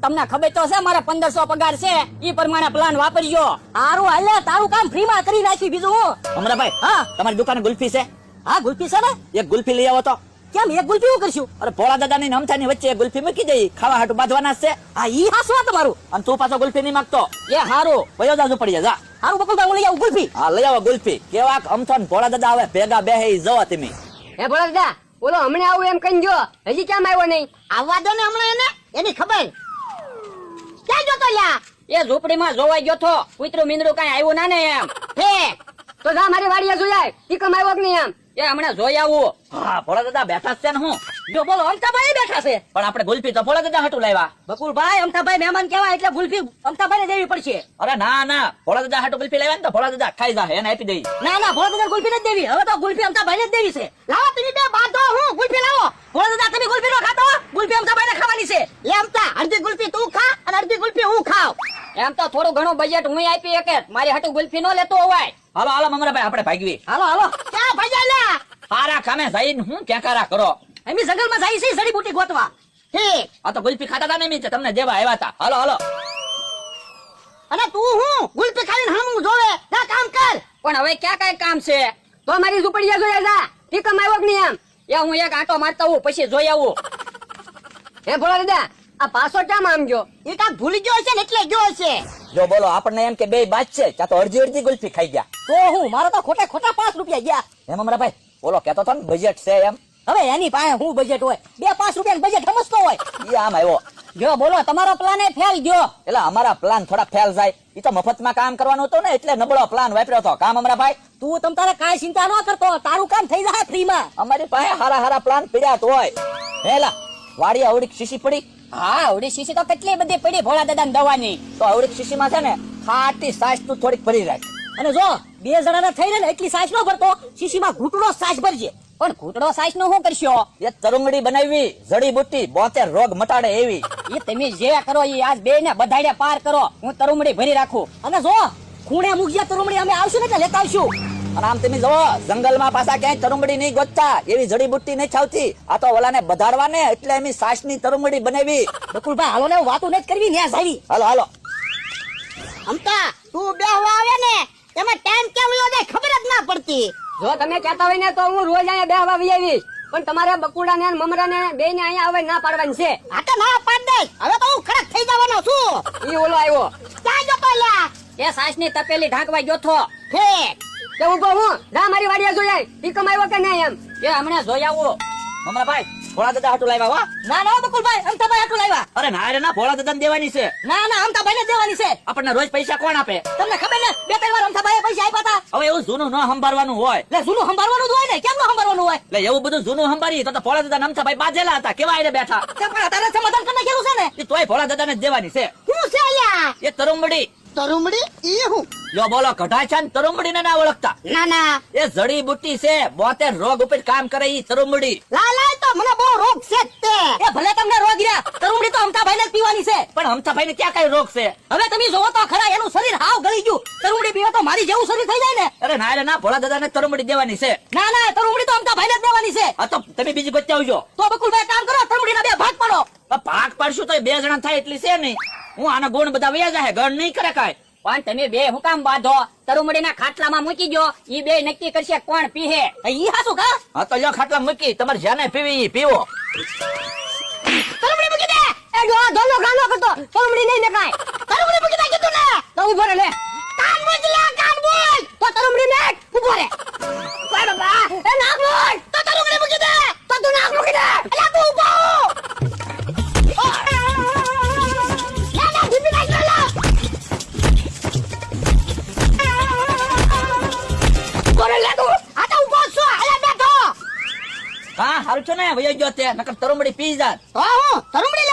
તમને ખબર તો છે મારા 1500 પગાર છે ઈ પ્રમાણે પ્લાન વાપરજો. હારું હાલે તારું કામ ફ્રી માં કરી નાખી બીજું હું. અમરાભાઈ હા તમારી દુકાને ગુલ્ફી છે? હા ગુલ્ફી છે ને. એક ગુલ્ફી લઈ આવો તો. કેમ એક ગુલ્ફી હું કરશું? અરે ભોળા દાદા ની નમથાની વચ્ચે એક ગુલ્ફી મૂકી દઈ, ખાવા હાટુ બાંધવાના જ છે. હા ઈ હાસવા તમારું. અને તું પાછો ગુલ્ફી નહીં માંગતો. એ હારું વયો જાજો પડી જા. હારું બકુલભાઈ હું લઈ આવું ગુલ્ફી. હા લઈ આવો ગુલ્ફી. કેવાક અમથાન ભોળા દાદા આવે ભેગા બેહે જવા તમે. હે ભોળા દાદા બોલો હમણાં આવું એમ કઈ જો હજી કેમ આવ્યો નહીં? આવવા દો ને હમણાં એને એની ખબર. ક્યાં જોતો લ્યા? એ ઝૂંપડીમાં જોવાઈ ગયો તો કૂતરું મીંદડું કઈ આવ્યું ના ને એમ. હે તો જા મારી વાડીએ જોયાય ઈ કમ આવ્યો કે નહીં એમ? એ હમણાં જોઈ આવું. હા ભોળા દાદા બેઠા જ છે ને હું. જો બોલો અમતાભાઈ બેઠા છે. પણ આપણે ગુલ્ફી તો ભોળા દાદા હાટુ લાવ્યા. બકુલભાઈ અમતાભાઈ મહેમાન કેવાય એટલે ગુલ્ફી અમતાભાઈ ને દેવી પડશે. અરે ના ના ભોળા દાદા હાટુ ગુલ્ફી લાવ્યા ને તો ભોળા દાદા ખાઈ જા એને આપી દઈ. ના ના ભોળા દાદા ગુલ્ફી નથી દેવી. હવે તો ગુલ્ફી અમતાભાઈ ને જ દેવી છે. લાવો તમે બે બાંધો હું ગુલ્ફી લાવો. ભોળા દાદા તમે ગુલ્ફી નો ખાતો ગુલ્ફી અમતાભાઈ ને ખાવાની છે. લે અમતા અડધી ગુલ્ફી તું ખા અને અડધી ગુલ્ફી હું ખાવ. એમ તો થોડું ઘણું બજેટ હું આપી એક મારી હાટુ ગુલ્ફી નો લેતો હોય. હાલો હાલો મમરાભાઈ આપણે ભાગવી. હાલો હાલો ક્યાં ભાઈ લે હારા કામે જઈને હું ક્યાં કરો. એમી જંગલ માં જાય છે જડીબુટી ગોતવા. ઠીક. આ તો ગુલ્ફી ખાતા હતા ને મીચે તમને દેવા આવ્યા હતા. હાલો હાલો. અને તું હું ગુલ્ફી ખાઈને હમ જોવે જા કામ કર. પણ હવે ક્યાં કઈ કામ છે? તો મારી ઝૂંપડીએ જોયા જા ઈ કમ આવ્યો કે નહીં એમ? એ હું એક આંટો મારતા હું પછી જોઈ આવું. હે ભોળા દાદા આ પાછો કેમ આમ ગયો? એ કાક ભૂલી ગયો છે ને એટલે ગયો છે. જો બોલો આપણને એમ કે બે બાદ છે ત્યાં તો અડધી અડધી ગુલ્ફી ખાઈ ગયા. તો હું મારો તો ખોટા ખોટા 5 રૂપિયા ગયા. એમ મમરાભાઈ બોલો કેતો તો ને બજેટ છે એમ. હવે એની પાસે હું બજેટ હોય 2-5 રૂપિયા બજેટ સમજતો હોય. ઈ આમ આવ્યો. જો બોલો તમારો પ્લાન એ ફેલ ગયો. એટલે અમારા પ્લાન થોડા ફેલ જાય. ઈ તો મફતમાં કામ કરવાનું હતું ને એટલે નબળો પ્લાન વાપર્યો હતો. કામ અમરાભાઈ તું તમ તારે કાંઈ ચિંતા ન કરતો તારું કામ થઈ જાય ફ્રી માં. અમારી પાસે હારા હારા પ્લાન પડ્યા તો હોય. હેલા વાડી આવડી શીશી પડી. હા ઓડી શીશી તો કેટલી બધી પડી ભોળા દાદા દવાની. તો આવડી શીશીમાં છે ને ખાટી સાસ તું થોડીક ભરી રાખ. અને જો 2 જણાના થઈને ને એટલી સાસ નો ભરતો શીશીમાં ઘૂંટડો સાસ ભરજે. પણ ઘૂંટડો સાસ નો શું કરશો? એ તરુંગડી બનાવી જડીબુટ્ટી 72 રોગ મટાડે એવી. એ તમે જે કરો એ આજ બે ને બધાડે પાર કરો. હું તરુમડી ભરી રાખું. અને જો ખૂણે મૂકજે તરુમડી અમે આવશું ને એટલે લેતા આવશું. અને આમ તમે જોવો જંગલમાં પાછા ક્યાંય તરુંગડી નહીં ગોતતા એવી જડીબુટ્ટી નહીં છાવતી. આ તો ઓલાને બધાડવા ને એટલે એમ સાસની તરુંગડી બનાવી. બકુલભાઈ હાલો ને વાતો નથી કરવી ન્યા જાવી. હાલો હાલો. અમતા તું બેહવા આવે ને એમાં ટાઈમ કેમ વયો જાય ખબર જ ના પડતી. જો તમે કહેતા હોય ને તો હું રોજ અહીંયા બેહવા આવી આવીશ. પણ તમારે બકુડા ને મમરા ને બે ને અહીંયા આવે ના પાડવાની છે. આ તો ના પાડ દે. હવે તો હું ખડક થઈ જવાનો છું. ઈ ઓલો આવ્યો ક્યાં જતો લ્યા? એ સાસ ની તપેલી ઢાંકવા ગયો થો. ઠીક. તે ઉભો હું જા મારી વાડીએ જોયાય ઈ કમ આવ્યો કે નહીં એમ? એ હમણાં જોઈ આવો. મમરાભાઈ ભોળા દાદા હાટુ લાવ્યા હો. ના ના બકુલભાઈ અમતાભાઈ આટલું લાવ્યા. અરે ના રે ના ભોળા દાદાને દેવાની છે. ના ના અમતાભાઈ ને દેવાની છે. આપણને રોજ પૈસા કોણ આપે? તમને ખબર ને 2-3 વાર અમતાભાઈ પૈસા આપ્યા હતા. હવે એવું જૂનું ન સંભાળવાનું હોય. એટલે જૂનું સંભાળવાનું જ હોય ને. કેમ ન સંભાળવાનું હોય? એટલે એવું બધું જૂનું સંભાળી તો ભોળા દાદા નમથાભાઈ બાજેલા હતા કેવા એને બેઠા. તે પણ તારે સમાધાન કરી નાખેલું છે ને. એ તોય ભોળા દાદાને જ દેવાની છે. શું છે લ્યા? એ તરુંબડી. તરુમડી ઈ હું? જો બોલો કઢાય છે ને તરુંબડી ને ના ઓળખતા. ના ના એ જડીબુટ્ટી છે 72 રોગ ઉપર કામ કરે ઈ તરુંબડી. લાય તો મને બહુ રોગ છે તે. એ ભલે તમને રોગ રહ્યા તરુમડી તો અમતાભાઈ ને જ પીવાની છે. પણ અમથાભાઈ ને ક્યાં કઈ રોગ છે? હવે તમે જોવો તો ખરા એનું શરીર હાવ ગળી ગયું. તરુમડી પીવે તો મારી જેવું શરીર થઈ જાય ને. અરે ના રે ના ભોળા દાદાને તરુંબડી દેવાની છે. ના ના તરુમડી તો અમતાભાઈ ને જ દેવાની છે. આ તો તમે બીજી ગોતી આવજો. તો બકુલભાઈ કામ કરો તરુમડીના 2 ભાગ પાડો. ભાગ પાડશું તો 2 જણા થાય એટલી છે નહીં. હું આના ગુણ બધા વયા જાય ગણ નહીં કરે કાંઈ. પણ તમે બે હું કામ બાંધો? તરુમડી ના ખાટલામાં મૂકી દો ઈ બે નક્કી કરશે કોણ પીહે. ઈ હાસુ કા? હા તો લ્યો ખાટલા મૂકી તમારે જ્યાંને પીવી ઈ પીવો. તરુમડી મૂકી દે. એ જો ધોલો ગાનો કરતો તરુમડી નહીં ને કાંઈ. તરુમડી મૂકી દે કીધું ને. તો ઉભો રે લે. કાન બોલ લે કાન બોલ. તો તરુમડી ને ઉભો રે. ઓય બાબા એ નાક બોલ. તો તરુમડી મૂકી દે. તો તું નાક મૂકી દે. અલ્યા તું ઉભો. ના ના ધીમી નાખ લે. કોરે લે તું. આ તો ઉભો છો. અલ્યા બેઠો. હા હારું છે ને વયો ગયો તે નકર તરુંબડી પી જાત. તો હું તરુમડી